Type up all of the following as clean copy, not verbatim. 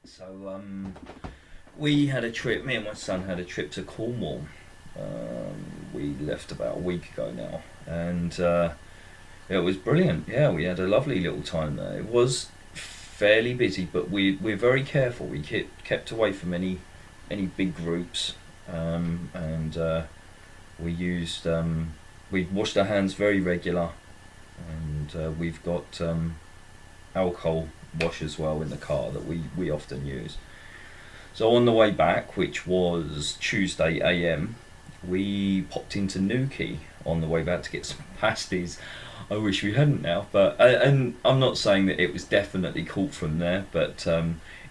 So we had a trip. Me and my son had a trip to Cornwall. We left about a week ago now, and it was brilliant. Yeah, we had a lovely little time there. It was fairly busy, but we're very careful. We kept away from any big groups, and we used we washed our hands very regular, and we've got alcohol wash as well in the car that we often use. So on the way back, which was Tuesday AM, we popped into Newquay on the way back to get some pasties. I wish we hadn't now, but and I'm not saying that it was definitely caught from there, but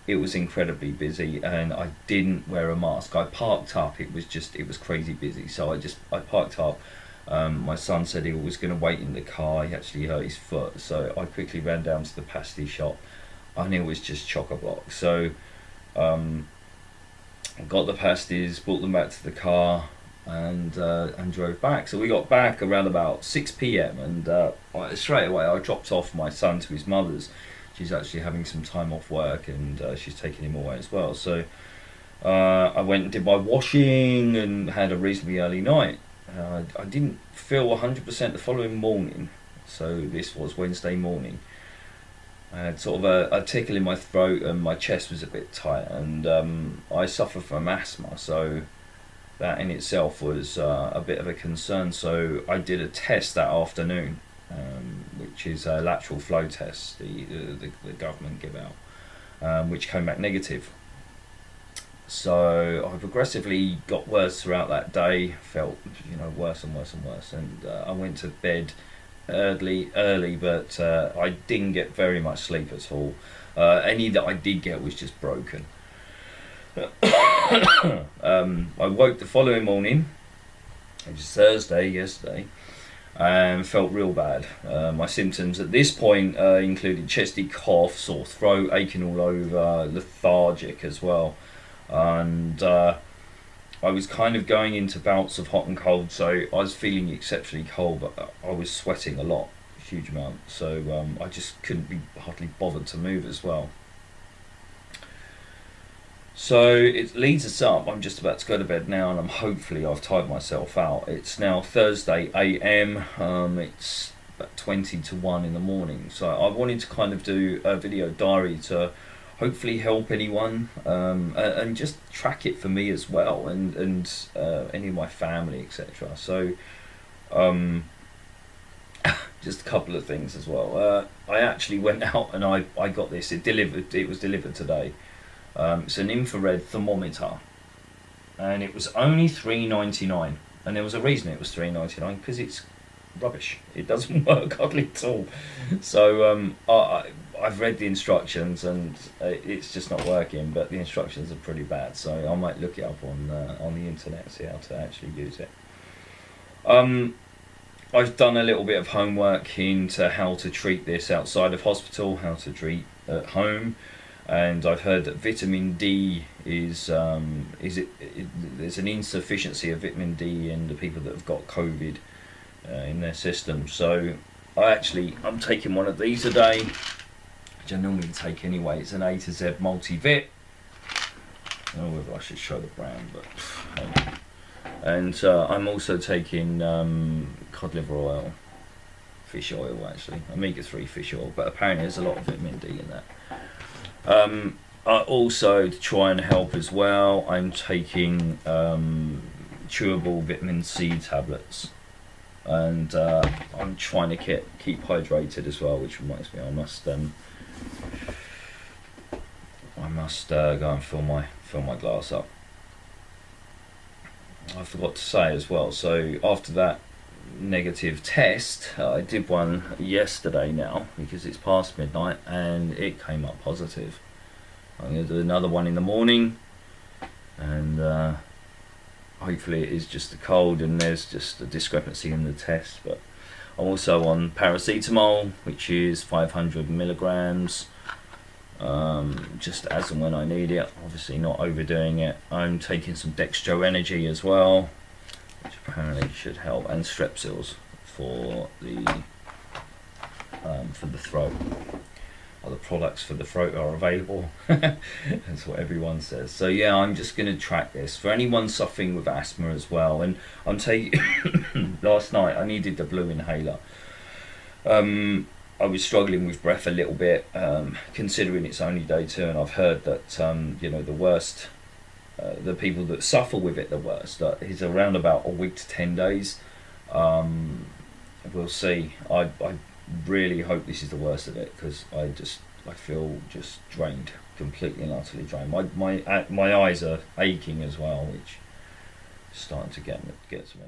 it was incredibly busy, and I didn't wear a mask. I parked up. It was crazy busy, so I parked up. My son said he was going to wait in the car. He actually hurt his foot, so I quickly ran down to the pasty shop, and it was just chock a block. So got the pasties, brought them back to the car, and drove back. So we got back around about 6 p.m. and straight away I dropped off my son to his mother's. She's actually having some time off work, and she's taking him away as well. So I went and did my washing and had a reasonably early night. I didn't feel 100% the following morning, so this was Wednesday morning. I had sort of a tickle in my throat and my chest was a bit tight, and I suffer from asthma, so that in itself was a bit of a concern. So I did a test that afternoon, which is a lateral flow test the government give out, which came back negative. So I progressively got worse throughout that day, felt worse and worse and worse, and I went to bed early, but I didn't get very much sleep at all. Any that I did get was just broken. I woke the following morning, which was Thursday, yesterday, and felt real bad. My symptoms at this point included chesty cough, sore throat, aching all over, lethargic as well, and I was kind of going into bouts of hot and cold, so I was feeling exceptionally cold, but I was sweating a lot, a huge amount, so I just couldn't be hardly bothered to move as well. So it leads us up. I'm just about to go to bed now, and hopefully I've tired myself out. It's now Thursday AM. It's about 20 to 1 in the morning. So I wanted to kind of do a video diary to hopefully help anyone, and just track it for me as well, and any of my family, etc. So just a couple of things as well. I actually went out and I got this. It was delivered today. It's an infrared thermometer, and it was only $3.99, and there was a reason it was $3.99, because it's rubbish. It doesn't work hardly at all. So I've read the instructions, and it's just not working. But the instructions are pretty bad, so I might look it up on the internet, see how to actually use it. I've done a little bit of homework into how to treat this outside of hospital, how to treat at home. And I've heard that vitamin D there's an insufficiency of vitamin D in the people that have got COVID in their system. So I'm taking one of these a day, which I normally take anyway. It's an A to Z multivit. I don't know whether I should show the brand, but and I'm also taking cod liver oil, fish oil actually, omega-3 fish oil, but apparently there's a lot of vitamin D in that. Also, to try and help as well, I'm taking chewable vitamin C tablets, and I'm trying to keep hydrated as well, which reminds me I must go and fill my glass up. I forgot to say as well, so after that negative test, I did one yesterday now, because it's past midnight, and it came up positive. I'm going to do another one in the morning, and hopefully it is just a cold and there's just a discrepancy in the test. But I'm also on paracetamol, which is 500 milligrams, just as and when I need it, obviously not overdoing it. I'm taking some dextro energy as well, which apparently should help, and strepsils for the throat. the products for the throat are available. That's what everyone says. So yeah, I'm just going to track this for anyone suffering with asthma as well. And I'm taking last night I needed the blue inhaler. I was struggling with breath a little bit, considering it's only day 2, and I've heard that the worst, the people that suffer with it the worst, is around about a week to 10 days. We'll see. I really hope this is the worst of it, because I feel just drained, completely and utterly drained. My eyes are aching as well, which is starting to get to me.